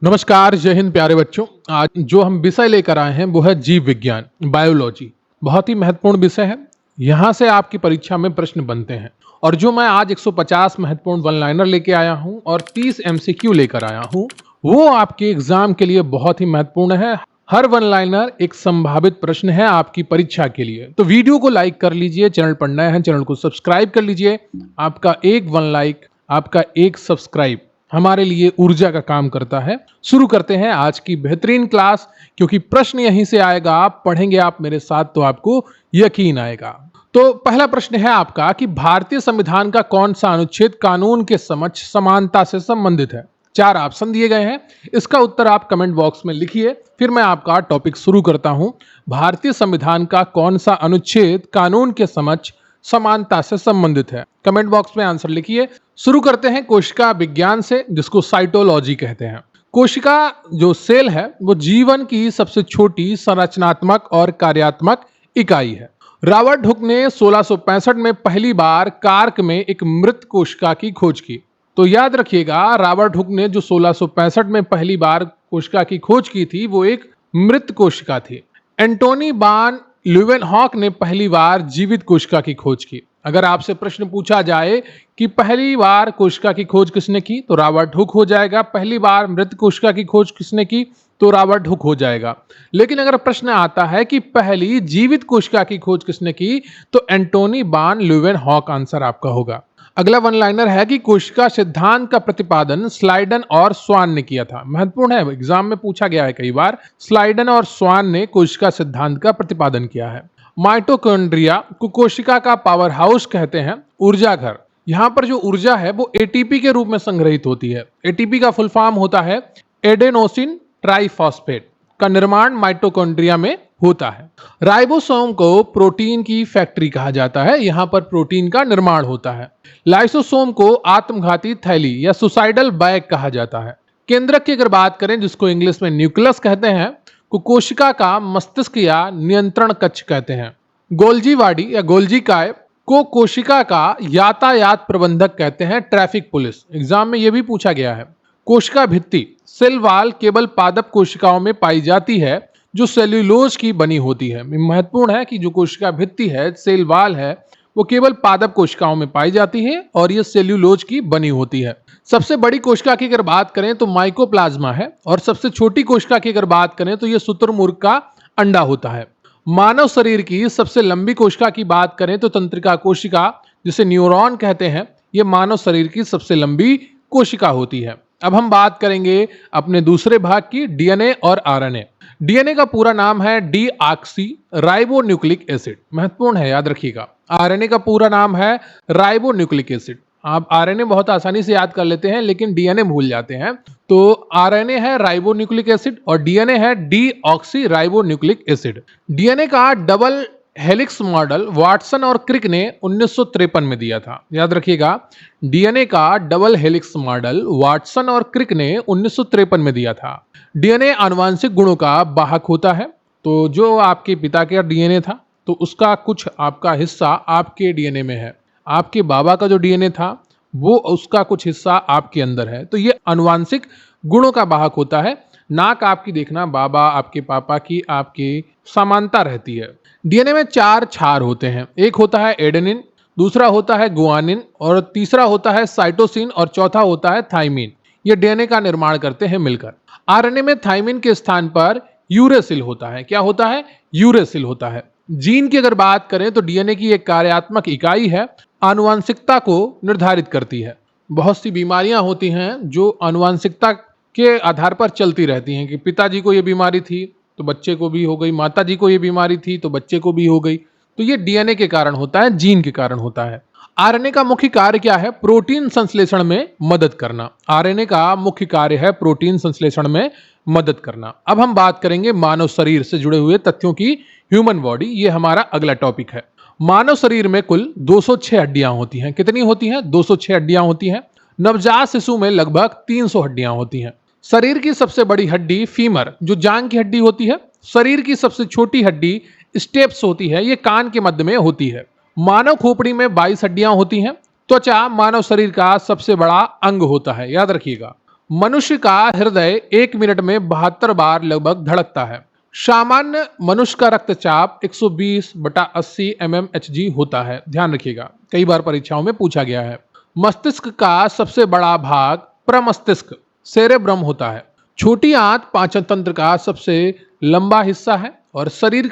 नमस्कार, जय हिंद प्यारे बच्चों। आज जो हम विषय लेकर आए हैं वो है जीव विज्ञान, बायोलॉजी। बहुत ही महत्वपूर्ण विषय है। यहाँ से आपकी परीक्षा में प्रश्न बनते हैं। और जो मैं आज 150 महत्वपूर्ण वन लाइनर लेके आया हूँ और 30 एमसीक्यू लेकर आया हूँ, वो आपके एग्जाम के लिए बहुत ही महत्वपूर्ण है। हर वन लाइनर एक संभावित प्रश्न है आपकी परीक्षा के लिए। तो वीडियो को लाइक कर लीजिए, चैनल पर नए हैं चैनल को सब्सक्राइब कर लीजिए। आपका एक वन लाइक, आपका एक सब्सक्राइब हमारे लिए ऊर्जा का काम करता है। शुरू करते हैं आज की बेहतरीन क्लास, क्योंकि प्रश्न यहीं से आएगा। आप पढ़ेंगे आप मेरे साथ तो आपको यकीन आएगा। तो पहला प्रश्न है आपका कि भारतीय संविधान का कौन सा अनुच्छेद कानून के समक्ष समानता से संबंधित है। 4 ऑप्शन दिए गए हैं, इसका उत्तर आप कमेंट बॉक्स में लिखिए, फिर मैं आपका टॉपिक शुरू करता हूं। भारतीय संविधान का कौन सा अनुच्छेद कानून के समक्ष समानता से संबंधित है। कमेंट बॉक्स में आंसर लिखिए। शुरू करते हैं कोशिका विज्ञान से, जिसको साइटोलॉजी कहते हैं। कोशिका जो सेल है वो जीवन की सबसे छोटी संरचनात्मक और कार्यात्मक इकाई है। रॉबर्ट हुक ने 1665 में पहली बार कार्क में एक मृत कोशिका की खोज की। तो याद रखिएगा, रॉबर्ट हुक ने जो 1665 में पहली बार कोशिका की खोज की थी वो एक मृत कोशिका थी। एंटोनी बान ल्यूवेनहॉक ने पहली बार जीवित कोशिका की खोज की। अगर आपसे प्रश्न पूछा जाए कि पहली बार कोशिका की खोज किसने की, तो रॉबर्ट हुक हो जाएगा। पहली बार मृत कोशिका की खोज किसने की, तो रॉबर्ट हुक हो जाएगा। लेकिन अगर प्रश्न आता है कि पहली जीवित कोशिका की खोज किसने की, तो एंटोनी बान ल्यूवेनहॉक आंसर आपका होगा। अगला वन लाइनर है कि कोशिका सिद्धांत का प्रतिपादन स्लाइडन और स्वान ने किया था। महत्वपूर्ण है, एग्जाम में पूछा गया है कई बार। स्लाइडन और स्वान ने कोशिका सिद्धांत का प्रतिपादन किया है। माइटोकॉन्ड्रिया को कोशिका का पावर हाउस कहते हैं, ऊर्जा घर। यहाँ पर जो ऊर्जा है वो एटीपी के रूप में संग्रहित होती है। एटीपी का फुल फॉर्म होता है एडेनोसिन ट्राइफॉस्फेट। का निर्माण माइटोकॉन्ड्रिया में होता है। राइबोसोम को प्रोटीन की फैक्ट्री कहा जाता है, यहां पर प्रोटीन का निर्माण होता है। लाइसोसोम को आत्मघाती थैली या सुसाइडल बैग कहा जाता है। केंद्रक की अगर बात करें, जिसको इंग्लिश में न्यूक्लियस कहते हैं, को कोशिका का मस्तिष्क या नियंत्रण कक्ष कहते हैं। गोल्जी वाडी या गोल्जी काय को कोशिका का यातायात प्रबंधक कहते हैं, ट्रैफिक पुलिस। एग्जाम में यह भी पूछा गया है। कोशिका भित्ति सेल वाल केवल पादप कोशिकाओं में पाई जाती है जो सेल्यूलोज की बनी होती है। महत्वपूर्ण है कि जो कोशिका भित्ति है, सेल वाल है, वो केवल पादप कोशिकाओं में पाई जाती है और ये सेल्यूलोज की बनी होती है। सबसे बड़ी कोशिका की अगर बात करें तो माइकोप्लाज्मा है, और सबसे छोटी कोशिका की अगर बात करें तो ये शुतुरमुर्ग का अंडा होता है। मानव शरीर की सबसे लंबी कोशिका की बात करें तो तंत्रिका कोशिका, जिसे न्यूरॉन कहते हैं, ये मानव शरीर की सबसे लंबी कोशिका होती है। अब हम बात करेंगे अपने दूसरे भाग की, डीएनए और आरएनए। डीएनए का पूरा नाम है डीऑक्सी राइबोन्यूक्लिक एसिड। महत्वपूर्ण है, याद रखिएगा। आरएनए का पूरा नाम है राइबोन्यूक्लिक एसिड। आप आरएनए बहुत आसानी से याद कर लेते हैं, लेकिन डीएनए भूल जाते हैं। तो आरएनए है राइबोन्यूक्लिक एसिड और डीएनए है डीऑक्सी राइबोन्यूक्लिक एसिड। डीएनए का डबल हेलिक्स मॉडल वाटसन और क्रिक ने 1953 में दिया था। याद रखिएगा, डीएनए का डबल हेलिक्स मॉडल वाटसन और क्रिक ने 1953 में दिया था। डीएनए आनुवांशिक गुणों का वाहक होता है। तो जो आपके पिता का डीएनए था, तो उसका कुछ आपका हिस्सा आपके डीएनए में है। आपके बाबा का जो डीएनए था, वो उसका कुछ हिस्सा आपके अंदर है। तो ये आनुवांशिक गुणों का वाहक होता है। नाक आपकी देखना, बाबा आपके पापा की आपकी समानता रहती है। डीएनए में 4 क्षार होते हैं। एक होता है एडेनिन, दूसरा होता है गुआनिन, और तीसरा होता है साइटोसिन, और चौथा होता है थाइमिन। ये डीएनए का निर्माण करते हैं मिलकर। आरएनए में थाइमिन के स्थान पर यूरेसिल होता है। क्या होता है? यूरेसिल होता है। जीन की अगर बात करें तो डीएनए की एक कार्यात्मक इकाई है, आनुवंशिकता को निर्धारित करती है। बहुत सी बीमारियां होती हैं जो आनुवंशिकता के आधार पर चलती रहती हैं कि पिताजी को ये बीमारी थी तो बच्चे को भी हो गई, माताजी को ये बीमारी थी तो बच्चे को भी हो गई। तो ये डीएनए के कारण होता है, जीन के कारण होता है। आरएनए का मुख्य कार्य क्या है? प्रोटीन संश्लेषण में मदद करना। आरएनए का मुख्य कार्य है प्रोटीन संश्लेषण में मदद करना। अब हम बात करेंगे मानव शरीर से जुड़े हुए तथ्यों की। ह्यूमन बॉडी, ये हमारा अगला टॉपिक है। मानव शरीर में कुल 206 हड्डियां होती हैं। कितनी होती हैं? 206 हड्डियां होती हैं। नवजात शिशु में लगभग 300 हड्डियां होती हैं। शरीर की सबसे बड़ी हड्डी फीमर, जो जांग की हड्डी होती है। शरीर की सबसे छोटी हड्डी स्टेप्स होती है, ये कान के मध्य में होती है। मानव खोपड़ी में 22 हड्डियां होती हैं। त्वचा मानव शरीर का सबसे बड़ा अंग होता है, याद रखिएगा। मनुष्य का हृदय 1 मिनट में 72 बार लगभग धड़कता है। सामान्य मनुष्य का रक्तचाप 120/80 mmHg होता है। ध्यान रखिएगा, कई बार परीक्षाओं में पूछा गया है। मस्तिष्क का सबसे बड़ा भाग प्रमस्तिष्क सेरेब्रम होता है। छोटी आंत पाचन तंत्र का सबसे लंबा हिस्सा है और शरीर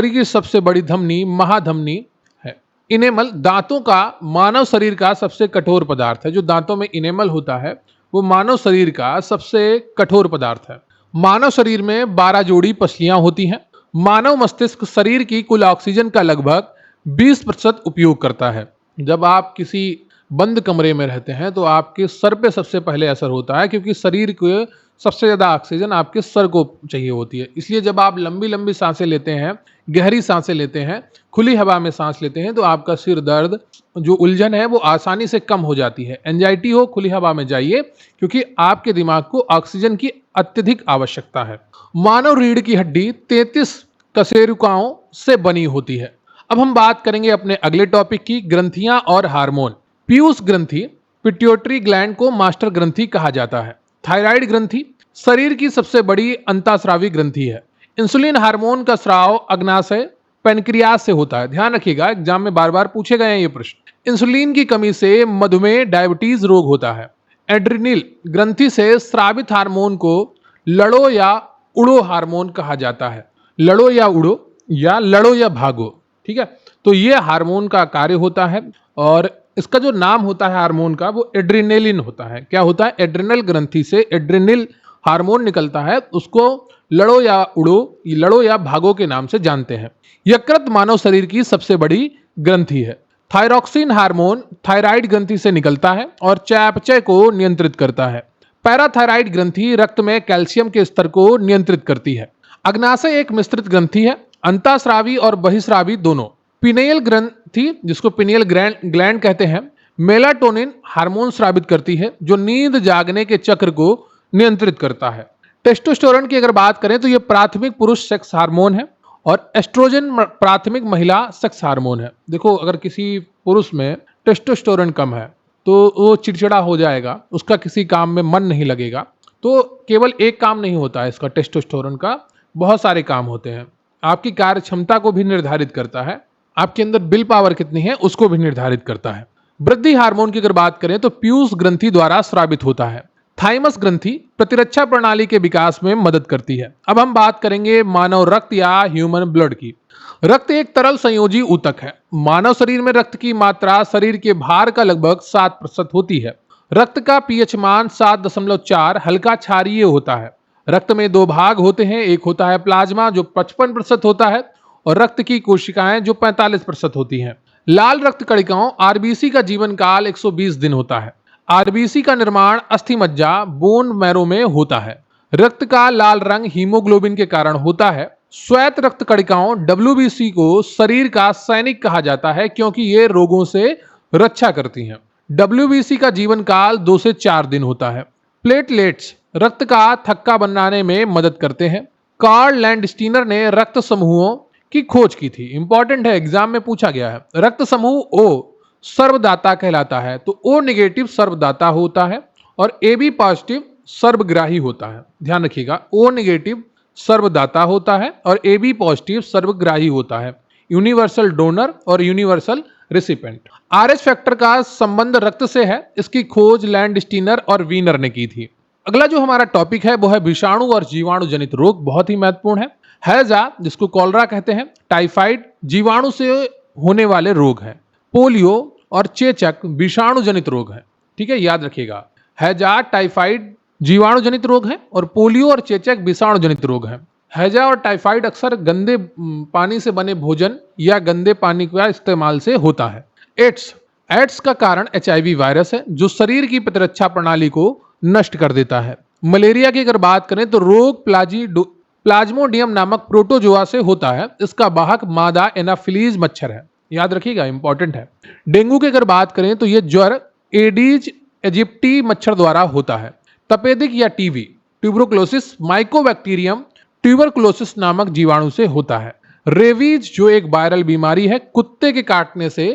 की सबसे बड़ी धमनी महाधमनी है। इनेमल दांतों का मानव शरीर का सबसे कठोर पदार्थ है। जो दांतों में इनेमल होता है वो मानव शरीर का सबसे कठोर पदार्थ है। मानव शरीर में 12 जोड़ी पसलियां होती हैं। मानव मस्तिष्क शरीर की कुल ऑक्सीजन का लगभग 20% उपयोग करता है। जब आप किसी बंद कमरे में रहते हैं तो आपके सर पे सबसे पहले असर होता है, क्योंकि शरीर को सबसे ज्यादा ऑक्सीजन आपके सर को चाहिए होती है। इसलिए जब आप लंबी लंबी सांसें लेते हैं, गहरी सांसें लेते हैं, खुली हवा में सांस लेते हैं, तो आपका सिर दर्द, जो उलझन है, वो आसानी से कम हो जाती है। एंजाइटी हो, खुली हवा में जाइए, क्योंकि आपके दिमाग को ऑक्सीजन की अत्यधिक आवश्यकता है। मानव रीढ़ की हड्डी 33 कशेरुकाओं से बनी होती है। अब हम बात करेंगे अपने अगले टॉपिक की, ग्रंथियां और हार्मोन। पीयूष ग्रंथि, पिट्यूटरी ग्लैंड को मास्टर ग्रंथि कहा जाता है। थायराइड ग्रंथि शरीर की सबसे बड़ी अंतःस्रावी ग्रंथि है। इंसुलिन हार्मोन का स्राव अग्नाशय पेनक्रियास से होता है। ध्यान रखिएगा, एग्जाम में बार बार पूछे गए हैं ये प्रश्न। इंसुलिन की कमी से मधुमेह डायबिटीज रोग होता है। एड्रिनल ग्रंथि से स्रावित हार्मोन को लड़ो या उड़ो हार्मोन कहा जाता है। लड़ो या उड़ो या लड़ो या भागो, ठीक है। तो ये हार्मोन का कार्य होता है और इसका जो नाम होता है हार्मोन का, वो एड्रिनेलिन होता है। क्या होता है? एड्रिनल ग्रंथि से एड्रिनल हार्मोन निकलता है, उसको लड़ो या उड़ो, लड़ो या भागो के नाम से जानते हैं। यकृत मानव शरीर की सबसे बड़ी ग्रंथि है। थायरॉक्सिन हार्मोन थायराइड ग्रंथि से निकलता है और चयापचय को नियंत्रित करता है। पैराथायराइड ग्रंथि रक्त में कैल्शियम के स्तर को नियंत्रित करती है। अग्नाशय एक मिश्रित ग्रंथि है, अंतःस्रावी और बहिस्रावी दोनों। पिनियल ग्रंथि, जिसको पिनियल ग्लैंड कहते हैं, मेलाटोनिन हार्मोन स्रावित करती है, जो नींद जागने के चक्र को नियंत्रित करता है। टेस्टोस्टेरोन की अगर बात करें तो यह प्राथमिक पुरुष सेक्स हार्मोन है और एस्ट्रोजन प्राथमिक महिला सेक्स हार्मोन है। देखो, अगर किसी पुरुष में टेस्टोस्टेरोन कम है तो वो चिड़चिड़ा हो जाएगा, उसका किसी काम में मन नहीं लगेगा। तो केवल एक काम नहीं होता है इसका, टेस्टोस्टेरोन का बहुत सारे काम होते हैं। आपकी कार्य क्षमता को भी निर्धारित करता है, आपके अंदर विल पावर कितनी है उसको भी निर्धारित करता है। वृद्धि हार्मोन की अगर बात करें तो पीयूष ग्रंथि द्वारा स्रावित होता है। थाइमस ग्रंथि प्रतिरक्षा प्रणाली के विकास में मदद करती है। अब हम बात करेंगे मानव रक्त या ह्यूमन ब्लड की। रक्त एक तरल संयोजी ऊतक है। मानव शरीर में रक्त की मात्रा शरीर के भार का लगभग 7% होती है। रक्त का पीएच मान 7.4 हल्का क्षारीय होता है। रक्त में 2 भाग होते हैं, एक होता है प्लाज्मा जो 55% होता है और रक्त की कोशिकाएं जो 45% होती हैं। लाल रक्त कणिकाओं आरबीसी का जीवन काल 120 दिन होता है। आरबीसी का निर्माण अस्थि मज्जा बोन मैरो में होता है। रक्त का लाल रंग हीमोग्लोबिन के कारण होता है। श्वेत रक्त कणिकाओं डब्ल्यूबीसी को शरीर का सैनिक कहा जाता है, क्योंकि ये रोगों से रक्षा करती हैं। डब्ल्यूबीसी का जीवन काल 2 से 4 दिन होता है। प्लेटलेट्स रक्त का थक्का बनाने में मदद करते हैं। कार्ल लैंडस्टीनर ने रक्त समूहों की खोज की थी। इंपॉर्टेंट है, एग्जाम में पूछा गया है। रक्त समूह ओ सर्वदाता कहलाता है, तो ओ नेगेटिव सर्वदाता होता है और ए बी पॉजिटिव सर्वग्राही होता है। ध्यान रखिएगा, ओ नेगेटिव सर्वदाता होता है और ए बी पॉजिटिव सर्वग्राही होता है। यूनिवर्सल डोनर और यूनिवर्सल रेसिपिएंट। आरएच फैक्टर का संबंध रक्त से है। इसकी खोज लैंडस्टीनर और वीनर ने की थी। अगला जो हमारा टॉपिक है वो है विषाणु और जीवाणु जनित रोग। बहुत ही महत्वपूर्ण है। हैजा, जिसको कॉलरा कहते हैं, टाइफाइड जीवाणु से होने वाले रोग हैं। पोलियो और चेचक विषाणु जनित रोग हैं। ठीक है, याद रखिएगा, हैजा टाइफाइड जीवाणु जनित रोग है और पोलियो और चेचक विषाणु जनित रोग हैं। हैजा और टाइफाइड अक्सर गंदे पानी से बने भोजन या गंदे पानी का इस्तेमाल से होता है। एड्स का कारण एचआईवी वायरस है, जो शरीर की प्रतिरक्षा प्रणाली को नष्ट कर देता है। मलेरिया की अगर बात करें तो रोग प्लाज्मोडियम नामक प्रोटोजोआ से होता है। इसका वाहक मादा एनाफिलीज मच्छर है। याद रखिएगा, इंपॉर्टेंट है। डेंगू की अगर बात करें तो यह ज्वर एडीज इजिप्टी मच्छर द्वारा होता है। तपेदिक या टीबी ट्यूबरकुलोसिस माइकोबैक्टीरियम ट्यूबरकुलोसिस नामक जीवाणु से होता है। रेवीज जो एक वायरल बीमारी है, कुत्ते के काटने से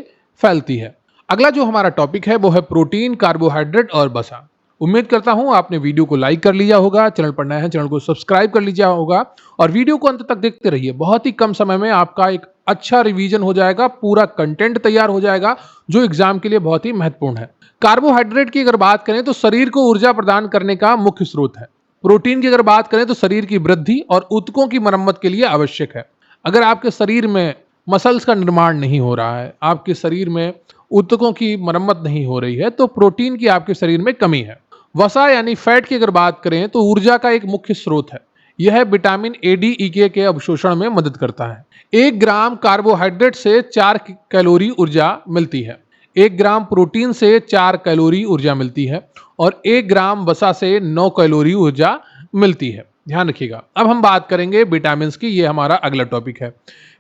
फैलती है। अगला जो हमारा टॉपिक है वो है प्रोटीन, कार्बोहाइड्रेट और वसा। उम्मीद करता हूं आपने वीडियो को लाइक कर लिया होगा, चैनल पर नया है चैनल को सब्सक्राइब कर लीजिए होगा और वीडियो को अंत तक देखते रहिए। बहुत ही कम समय में आपका एक अच्छा रिवीजन हो जाएगा, पूरा कंटेंट तैयार हो जाएगा जो एग्जाम के लिए बहुत ही महत्वपूर्ण है। कार्बोहाइड्रेट की अगर बात करें तो शरीर को ऊर्जा प्रदान करने का मुख्य स्रोत है। प्रोटीन की अगर बात करें तो शरीर की वृद्धि और ऊतकों की मरम्मत के लिए आवश्यक है। अगर आपके शरीर में मसल्स का निर्माण नहीं हो रहा है, आपके शरीर में ऊतकों की मरम्मत नहीं हो रही है, तो प्रोटीन की आपके शरीर में कमी है। वसा यानी फैट की अगर बात करें तो ऊर्जा का एक मुख्य स्रोत है। यह विटामिन ए डी ई के अवशोषण में मदद करता है। 1 ग्राम कार्बोहाइड्रेट से 4 कैलोरी ऊर्जा मिलती है। 1 ग्राम प्रोटीन से 4 कैलोरी ऊर्जा मिलती है और 1 ग्राम वसा से 9 कैलोरी ऊर्जा मिलती है। ध्यान रखिएगा। अब हम बात करेंगे विटामिन की, ये हमारा अगला टॉपिक है।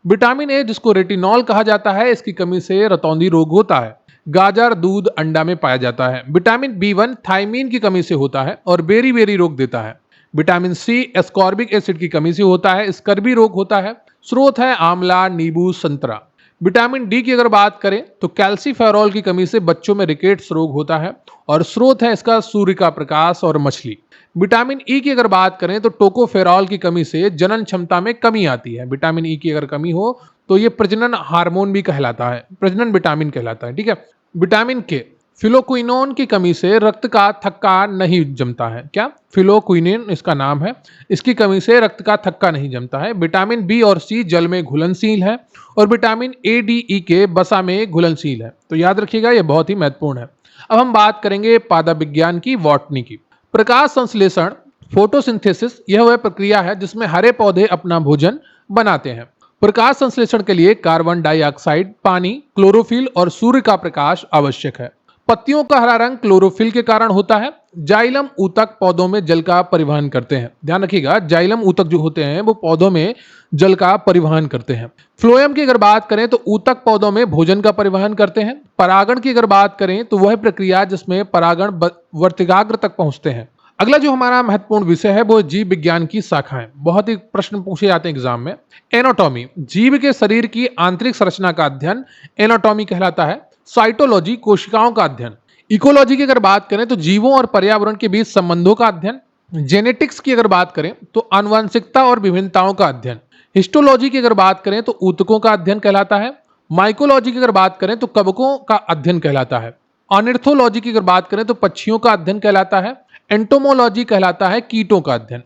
विटामिन ए जिसको रेटिनॉल कहा जाता है, इसकी कमी से रतौंधी रोग होता है। गाजर, दूध, अंडा में पाया जाता है। विटामिन B1 थायमीन की कमी से होता है और बेरी बेरी रोग देता है। विटामिन सी एस्कॉर्बिक एसिड की कमी से होता है, स्कर्वी रोग होता है। स्रोत है आंवला, नींबू, संतरा। विटामिन डी की अगर बात करें तो कैल्सीफेरॉल की कमी से बच्चों में रिकेट्स रोग होता है और स्रोत है इसका सूर्य का प्रकाश और मछली। विटामिन ई की अगर बात करें तो टोकोफेरॉल की कमी से जनन क्षमता में कमी आती है। विटामिन ई की अगर कमी हो तो ये प्रजनन हार्मोन भी कहलाता है, प्रजनन विटामिन कहलाता है। ठीक है। विटामिन के फिलोक्विनोन की कमी से रक्त का थक्का नहीं जमता है। क्या? फिलोक्विनिन इसका नाम है। इसकी कमी से रक्त का थक्का नहीं जमता है। विटामिन बी और सी जल में घुलनशील है और विटामिन ए डी ई के वसा में घुलनशील है। तो याद रखिएगा, यह बहुत ही महत्वपूर्ण है। अब हम बात करेंगे पादप विज्ञान की, बॉटनी की। प्रकाश संश्लेषण, फोटोसिंथेसिस, यह वह प्रक्रिया है जिसमें हरे पौधे अपना भोजन बनाते हैं। प्रकाश संश्लेषण के लिए कार्बन डाइऑक्साइड, पानी, क्लोरोफिल और सूर्य का प्रकाश आवश्यक है। पत्तियों का हरा रंग क्लोरोफिल के कारण होता है। जाइलम ऊतक पौधों में जल का परिवहन करते हैं। ध्यान रखिएगा, जाइलम ऊतक जो होते हैं वो पौधों में जल का परिवहन करते हैं। फ्लोएम की अगर बात करें तो ऊतक पौधों में भोजन का परिवहन करते हैं। परागण की अगर बात करें तो वह प्रक्रिया जिसमें परागण वर्तिकाग्र तक पहुंचते हैं। अगला जो हमारा महत्वपूर्ण विषय है वो जीव विज्ञान की शाखाएं। बहुत ही प्रश्न पूछे जाते हैं एग्जाम में। एनाटॉमी, जीव के शरीर की आंतरिक संरचना का अध्ययन एनाटॉमी कहलाता है। साइटोलॉजी, कोशिकाओं का अध्ययन। इकोलॉजी की अगर बात करें तो जीवों और पर्यावरण के बीच संबंधों का अध्ययन। जेनेटिक्स की अगर बात करें तो आनुवंशिकता और विभिन्नताओं का अध्ययन। हिस्टोलॉजी की अगर बात करें तो ऊतकों का अध्ययन कहलाता है। माइकोलॉजी की अगर बात करें तो कवकों का अध्ययन कहलाता है। ऑर्निथोलॉजी की अगर बात करें तो पक्षियों का अध्ययन कहलाता है। एंटोमोलॉजी कहलाता है कीटों का अध्ययन।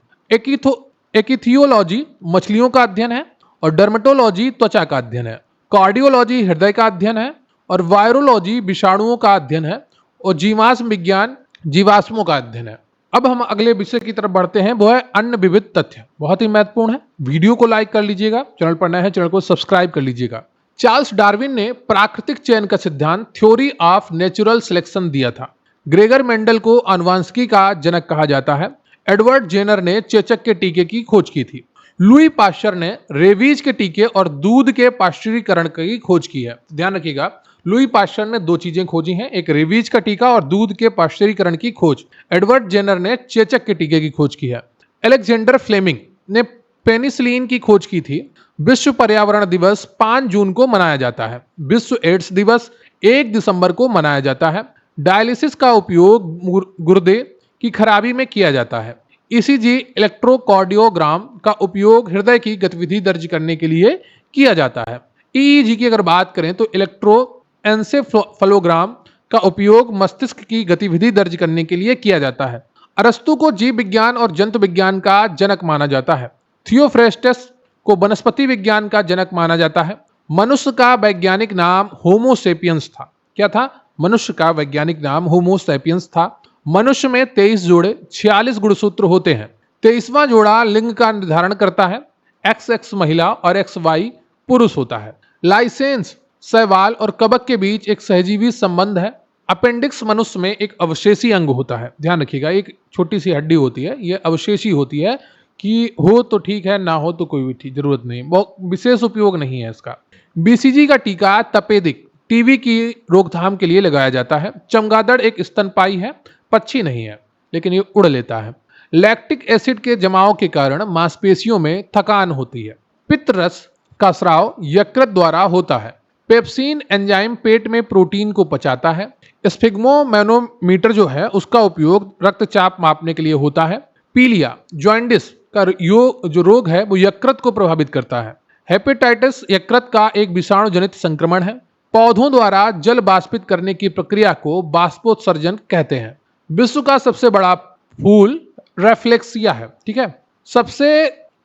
एकिथियोलॉजी मछलियों का अध्ययन है और डर्मेटोलॉजी त्वचा का अध्ययन है। कार्डियोलॉजी हृदय का अध्ययन है और वायरोलॉजी विषाणुओं का अध्ययन है और जीवाश्म विज्ञान जीवाश्मों का अध्ययन है। अब हम अगले विषय की तरफ बढ़ते हैं, वो है अन्य विविध तथ्य। बहुत ही महत्वपूर्ण है। वीडियो को लाइक कर लीजिएगा, चैनल पर नए हैं चैनल को सब्सक्राइब कर लीजिएगा। चार्ल्स डार्विन ने प्राकृतिक चयन का सिद्धांत, थ्योरी ऑफ नेचुरल सिलेक्शन दिया था। ग्रेगर मेंडल को आनुवंशिकी का जनक कहा जाता है। एडवर्ड जेनर ने चेचक के टीके की खोज की थी। लुई पाश्चर ने रेबीज के टीके और दूध के पाश्चुरीकरण की खोज की है। ध्यान रखिएगा, लुई पाश्चर ने 2 चीजें खोजी हैं, एक रेबीज का टीका और दूध के पाश्चुरीकरण की खोज। एडवर्ड जेनर ने चेचक के टीके की खोज की है। अलेक्जेंडर फ्लेमिंग ने पेनिसिलिन की खोज की थी। विश्व पर्यावरण दिवस 5 जून को मनाया जाता है। विश्व एड्स दिवस 1 दिसंबर को मनाया जाता है। डायलिसिस का उपयोग गुर्दे की खराबी में किया जाता है। ईसीजी इलेक्ट्रोकार्डियोग्राम का उपयोग हृदय की गतिविधि दर्ज करने के लिए किया जाता है। ईईजी की अगर बात करें तो इलेक्ट्रोएन्सेफलोग्राम का उपयोग मस्तिष्क की गतिविधि दर्ज करने के लिए किया जाता है। अरस्तु को जीव विज्ञान और जंतु विज्ञान का जनक माना जाता है। थियोफ्रेस्टस को वनस्पति विज्ञान का जनक माना जाता है। मनुष्य का वैज्ञानिक नाम होमो सेपियंस था। क्या था? मनुष्य का वैज्ञानिक नाम होमो सेपियंस था। मनुष्य में 23 जोड़े 46 गुणसूत्र होते हैं। 23वां जोड़ा लिंग का निर्धारण करता है। XX महिला और XY पुरुष होता है। लाइसेंस शैवाल और कवक के बीच एक सहजीवी संबंध है। अपेंडिक्स मनुष्य में एक अवशेषी अंग होता है। ध्यान रखिएगा, एक छोटी सी हड्डी होती है, यह अवशेषी होती है कि हो तो ठीक है, ना हो तो कोई भी जरूरत नहीं, बहुत विशेष उपयोग नहीं है इसका। बीसीजी का टीका तपेदिक टीबी की रोकथाम के लिए लगाया जाता है। चमगादड़ एक स्तनपायी है, पक्षी नहीं है, लेकिन ये उड़ लेता है। लैक्टिक एसिड के जमाव के कारण मांसपेशियों में थकान होती है। पित्त रस का स्राव यकृत द्वारा होता है। पेप्सिन एंजाइम पेट में प्रोटीन को पचाता है। स्फिग्मोमैनोमीटर जो है उसका उपयोग रक्तचाप मापने के लिए होता है। पीलिया जॉइंडिस का जो रोग है वो यकृत को प्रभावित करता है। हेपेटाइटिस यकृत का एक विषाणु जनित संक्रमण है। पौधों द्वारा जल बाष्पित करने की प्रक्रिया को बाष्पोत्सर्जन कहते हैं। विश्व का सबसे बड़ा फूल रेफ्लेक्सिया है। ठीक है। सबसे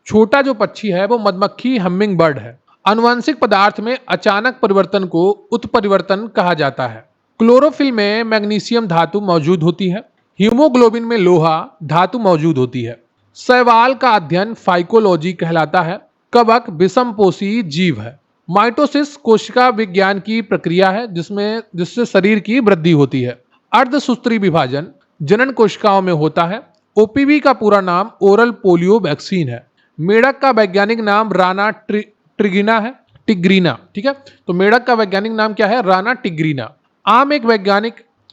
छोटा जो पक्षी है वो मधुमक्खी हमिंग बर्ड है। आनुवंशिक पदार्थ में अचानक परिवर्तन को उत्परिवर्तन कहा जाता है। क्लोरोफिल में मैग्नीशियम धातु मौजूद होती है। हीमोग्लोबिन में लोहा धातु मौजूद होती है। शैवाल का अध्ययन फाइकोलॉजी कहलाता है। कवक विषमपोषी जीव है। माइटोसिस कोशिका विज्ञान की प्रक्रिया है जिससे शरीर की वृद्धि होती है। अर्धसूत्री विभाजन जनन कोशिकाओं में होता है। ओपीवी का पूरा नाम ओरल पोलियो वैक्सीन है। मेढक का वैज्ञानिक नाम राना टिग्रीना है। टिग्रीना। ठीक है। तो मेढक का वैज्ञानिक नाम क्या है? राना टिग्रीना।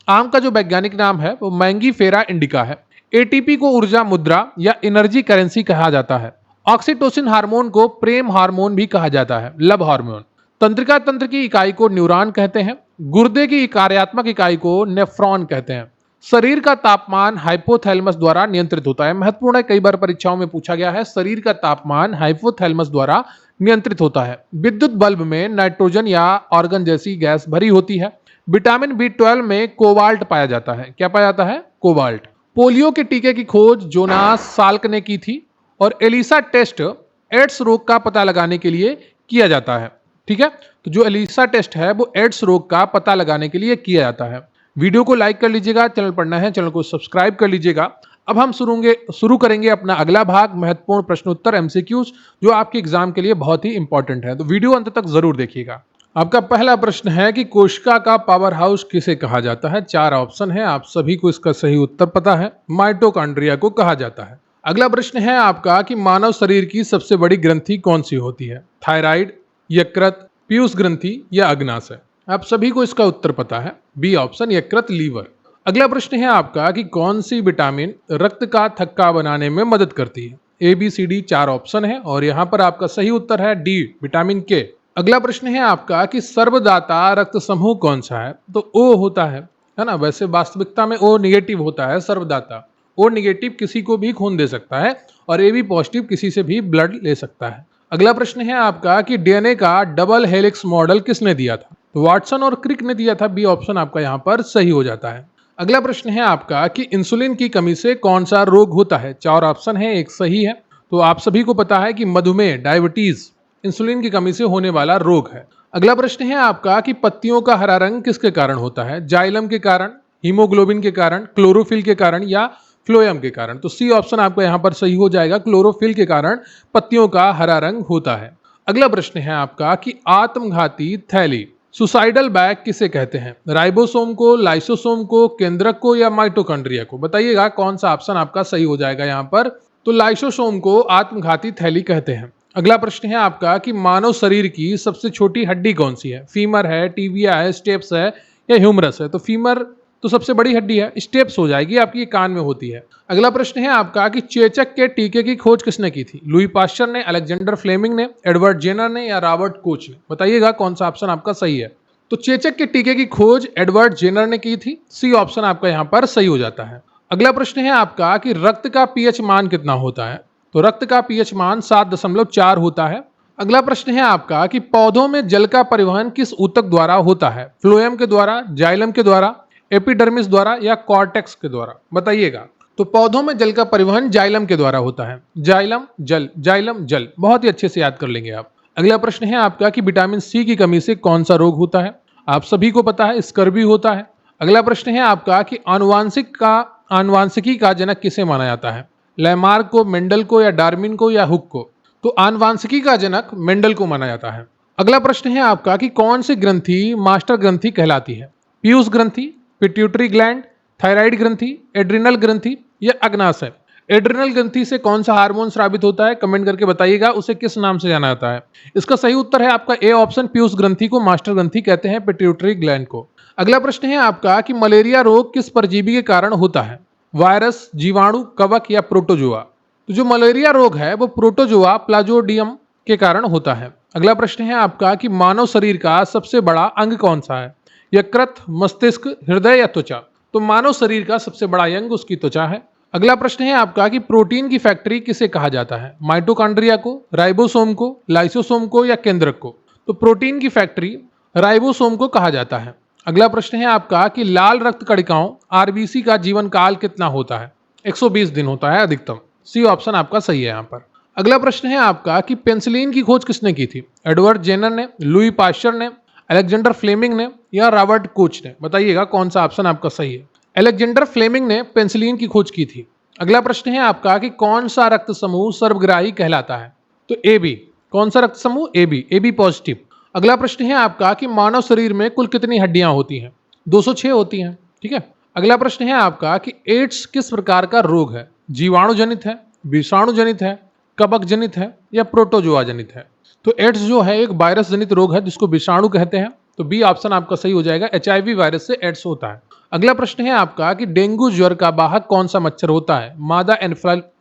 आम का जो वैज्ञानिक नाम है वो मैंगीफेरा इंडिका है। एटीपी को ऊर्जा मुद्रा या एनर्जी करेंसी कहा जाता है। ऑक्सीटोसिन हार्मोन को प्रेम हार्मोन भी कहा जाता है, लव हार्मोन। तंत्रिका तंत्र की इकाई को न्यूरॉन कहते हैं। गुर्दे की कार्यात्मक इकाई को नेफ्रॉन कहते हैं। शरीर का तापमान हाइपोथैलेमस द्वारा नियंत्रित होता है। महत्वपूर्ण है, कई बार परीक्षाओं में पूछा गया है। शरीर का तापमान हाइपोथैलेमस द्वारा नियंत्रित होता है। विद्युत बल्ब में नाइट्रोजन या आर्गन जैसी गैस भरी होती है। विटामिन B12 में कोबाल्ट पाया जाता है। क्या पाया जाता है? कोबाल्ट। पोलियो के टीके की खोज जोनास साल्क ने की थी और एलिसा टेस्ट एड्स रोग का पता लगाने के लिए किया जाता है। ठीक है। तो जो एलिसा टेस्ट है वो एड्स रोग का पता लगाने के लिए किया जाता है। वीडियो को लाइक कर लीजिएगा, चैनल पर नए हैं चैनल को सब्सक्राइब कर लीजिएगा। अब हम शुरू करेंगे अपना अगला भाग, महत्वपूर्ण प्रश्नोत्तर एमसीक्यूज, जो आपके एग्जाम के लिए बहुत ही इंपॉर्टेंट है। तो वीडियो अंत तक जरूर देखिएगा। आपका पहला प्रश्न है कि कोशिका का पावर हाउस किसे कहा जाता है? 4 ऑप्शन है, आप सभी को इसका सही उत्तर पता है। माइटोकॉन्ड्रिया को कहा जाता है। अगला प्रश्न है आपका कि मानव शरीर की सबसे बड़ी ग्रंथि कौन सी होती है? थायराइड, यकृत, पीयूष ग्रंथि या अग्नाशय? आप सभी को इसका उत्तर पता है। बी ऑप्शन यकृत, लीवर। अगला प्रश्न है आपका कि कौन सी विटामिन रक्त का थक्का बनाने में मदद करती है? A B C D 4 option है और यहाँ पर आपका सही उत्तर है डी, विटामिन के। अगला प्रश्न है आपका कि सर्वदाता रक्त समूह कौन सा है? तो ओ होता है ना। वैसे वास्तविकता में ओ निगेटिव होता है सर्वदाता। ओ निगेटिव किसी को भी खून दे सकता है और ए बी पॉजिटिव किसी से भी ब्लड ले सकता है। अगला प्रश्न है आपका कि डीएनए का डबल हेलिक्स मॉडल किसने दिया था? तो वाटसन और क्रिक ने दिया था। बी ऑप्शन आपका यहाँ पर सही हो जाता है। अगला प्रश्न है आपका कि इंसुलिन की कमी से कौन सा रोग होता है? 4 ऑप्शन है, एक सही है। तो आप सभी को पता है कि मधुमेह, डायबिटीज इंसुलिन की कमी से होने वाला रोग है। अगला प्रश्न है आपका कि पत्तियों का हरा रंग किसके कारण होता है? जाइलम के कारण, हीमोग्लोबिन के कारण, क्लोरोफिल के कारण या फ्लोएम के कारण? तो सी ऑप्शन आपका यहाँ पर सही हो जाएगा। क्लोरोफिल के कारण पत्तियों का हरा रंग होता है। अगला प्रश्न है आपका कि आत्मघाती थैली, सुसाइडल बैग किसे कहते हैं? राइबोसोम को, लाइसोसोम को, केंद्रक को या माइटोकॉन्ड्रिया को? बताइएगा कौन सा ऑप्शन आपका सही हो जाएगा यहाँ पर। तो लाइसोसोम को आत्मघाती थैली कहते हैं। अगला प्रश्न है आपका कि मानव शरीर की सबसे छोटी हड्डी कौन सी है? फीमर है, टीबिया है, स्टेप्स है या ह्यूमरस है? तो फीमर तो सबसे बड़ी हड्डी है, स्टेप्स हो जाएगी आपकी, ये कान में होती है। अगला प्रश्न है आपका कि चेचक के टीके की खोज किसने की थी? लुई पास्चर ने, अलेक्जेंडर फ्लेमिंग ने, एडवर्ड जेनर ने या रॉबर्ट कोच ने? बताइएगा कौन सा ऑप्शन आपका सही है। तो चेचक के टीके की खोज एडवर्ड जेनर ने की थी। सी ऑप्शन आपका यहाँ पर सही हो जाता है। अगला प्रश्न है आपका कि रक्त का पीएच मान कितना होता है? तो रक्त का पीएच मान 7.4 होता है। अगला प्रश्न है आपका कि पौधों में जल का परिवहन किस ऊतक द्वारा होता है? फ्लोएम के द्वारा, जाइलम के द्वारा, एपिडर्मिस द्वारा या कॉर्टेक्स के द्वारा? बताइएगा। तो पौधों में जल का परिवहन जाइलम के द्वारा होता है। जाइलम जल, जाइलम जल, बहुत ही अच्छे से याद कर लेंगे आप। अगला प्रश्न है आपका कि विटामिन सी की कमी से कौन सा रोग होता है? आप सभी को पता है, स्कर्वी होता है। अगला प्रश्न है आपका कि आनुवांशिकी का जनक किसे माना जाता है? लैमार्क को, मेंडल को या डार्विन को या हुक को? तो आनुवांशिकी का जनक मेंडल को माना जाता है। अगला प्रश्न है आपका कि कौन सी ग्रंथि मास्टर ग्रंथि कहलाती है? पीयूष ग्रंथि, पिट्यूटरी ग्लैंड, थायराइड ग्रंथि, एड्रिनल ग्रंथि या अग्नाशय? एड्रिनल ग्रंथि से कौन सा हार्मोन स्रावित होता है? कमेंट करके बताइएगा, उसे किस नाम से जाना जाता है। इसका सही उत्तर है आपका ए ऑप्शन, पीयूष ग्रंथि को मास्टर ग्रंथि कहते हैं, पिट्यूटरी ग्लैंड को। अगला प्रश्न है आपका कि मलेरिया रोग किस परजीवी के कारण होता है? वायरस, जीवाणु, कवक या प्रोटोजोआ? तो जो मलेरिया रोग है वो प्रोटोजोआ प्लाज्मोडियम के कारण होता है। अगला प्रश्न है आपका कि मानव शरीर का सबसे बड़ा अंग कौन सा है? यकृत, मस्तिष्क, हृदय या त्वचा? तो मानव शरीर का सबसे बड़ा अंग उसकी त्वचा है। अगला प्रश्न है आपका कि प्रोटीन की फैक्ट्री किसे कहा जाता है? माइटोकॉन्ड्रिया को, राइबोसोम को, लाइसोसोम को या केंद्रक को? तो प्रोटीन की फैक्ट्री राइबोसोम को कहा जाता है। अगला प्रश्न है आपका कि लाल रक्त कणिकाओं आरबीसी का जीवन काल कितना होता है? 120 दिन होता है अधिकतम। सी ऑप्शन आपका सही है यहाँ पर। अगला प्रश्न है आपका कि पेंसिलिन की खोज किसने की थी? एडवर्ड जेनर ने, लुई पाश्चर ने, अलेक्जेंडर फ्लेमिंग ने या रॉबर्ट कोच ने? बताइएगा कौन सा ऑप्शन आपका सही है। अलेक्जेंडर फ्लेमिंग ने पेंसिलिन की खोज की थी। अगला प्रश्न है आपका कि कौन सा रक्त समूह सर्वग्राही कहलाता है? तो ए बी। कौन सा रक्त समूह? A B positive. अगला प्रश्न है आपका कि मानव शरीर में कुल कितनी हड्डियां होती हैं? 206 होती हैं। ठीक है। अगला प्रश्न है आपका कि एड्स किस प्रकार का रोग है? जीवाणु जनित है, विषाणु जनित है, कवक जनित है या प्रोटोजोआ जनित है? तो एड्स जो है एक वायरस जनित रोग है जिसको विषाणु कहते हैं। तो बी ऑप्शन आपका सही हो जाएगा। HIV वायरस से एड्स होता है। अगला प्रश्न है आपका कि डेंगू ज्वर का वाहक कौन सा मच्छर होता है? मादा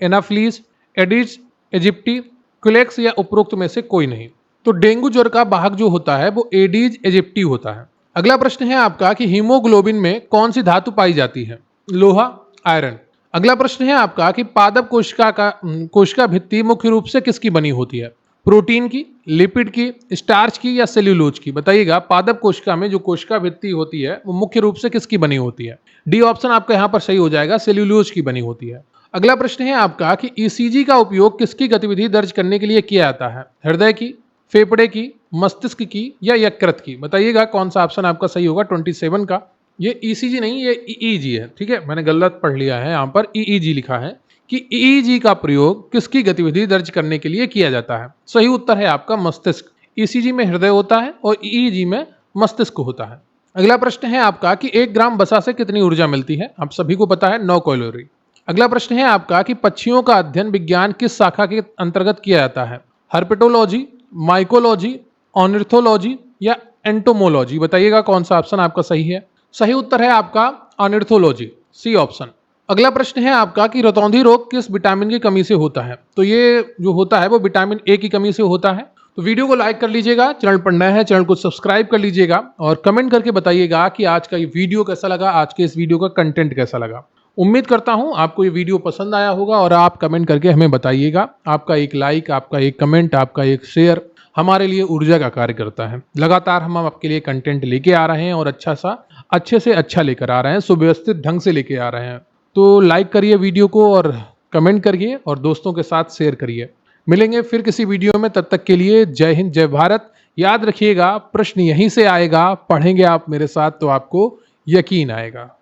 एनाफ्लीज, एडिस इजिप्टी, क्लेक्स या उपरोक्त में से कोई नहीं? तो डेंगू ज्वर का वाहक जो होता है वो एडीज इजिप्टी होता है। अगला प्रश्न है आपका कि हीमोग्लोबिन में कौन सी धातु पाई जाती है? लोहा, आयरन। अगला प्रश्न है आपका कि पादप कोशिका भित्ति मुख्य रूप से किसकी बनी होती है? प्रोटीन की, लिपिड की, स्टार्च की या सेल्यूलोज की? बताइएगा पादप कोशिका में जो कोशिका भित्ति होती है वो मुख्य रूप से किसकी बनी होती है? डी ऑप्शन आपका यहाँ पर सही हो जाएगा, सेल्यूलोज की बनी होती है। अगला प्रश्न है आपका कि ईसीजी का उपयोग किसकी गतिविधि दर्ज करने के लिए किया जाता है? हृदय की, फेफड़े की, मस्तिष्क की या यकृत की? बताइएगा कौन सा ऑप्शन आपका सही होगा 27 का। ये ईसीजी नहीं, ये ईईजी है। ठीक है, मैंने गलत पढ़ लिया है, यहाँ पर ईईजी लिखा है कि ईईजी का प्रयोग किसकी गतिविधि दर्ज करने के लिए किया जाता है? सही उत्तर है आपका मस्तिष्क। ईसीजी में हृदय होता है और ईईजी में मस्तिष्क होता है। अगला प्रश्न है आपका कि 1 ग्राम वसा से कितनी ऊर्जा मिलती है? आप सभी को पता है 9 कैलोरी। अगला प्रश्न है आपका कि पक्षियों का अध्ययन विज्ञान किस शाखा के अंतर्गत किया जाता है? हर्पेटोलॉजी, माइकोलॉजी, ऑर्निथोलॉजी या एंटोमोलॉजी? बताइएगा कौन सा ऑप्शन आपका सही है। सही उत्तर है आपका ऑर्निथोलॉजी, सी ऑप्शन। अगला प्रश्न है आपका कि रतौंधी रोग किस विटामिन की कमी से होता है? तो ये जो होता है वो विटामिन ए की कमी से होता है। तो वीडियो को लाइक कर लीजिएगा, चैनल पर नया है चैनल को सब्सक्राइब कर लीजिएगा और कमेंट करके बताइएगा कि आज का ये वीडियो कैसा लगा, आज के इस वीडियो का कंटेंट कैसा लगा। उम्मीद करता हूं आपको ये वीडियो पसंद आया होगा और आप कमेंट करके हमें बताइएगा। आपका एक लाइक, आपका एक कमेंट, आपका एक शेयर हमारे लिए ऊर्जा का कार्य करता है। लगातार हम आपके लिए कंटेंट लेके आ रहे हैं और अच्छे से अच्छा लेकर आ रहे हैं, सुव्यवस्थित ढंग से लेके आ रहे हैं। तो लाइक करिए वीडियो को और कमेंट करिए और दोस्तों के साथ शेयर करिए। मिलेंगे फिर किसी वीडियो में, तब तक के लिए जय हिंद, जय भारत। याद रखिएगा प्रश्न यहीं से आएगा, पढ़ेंगे आप मेरे साथ तो आपको यकीन आएगा।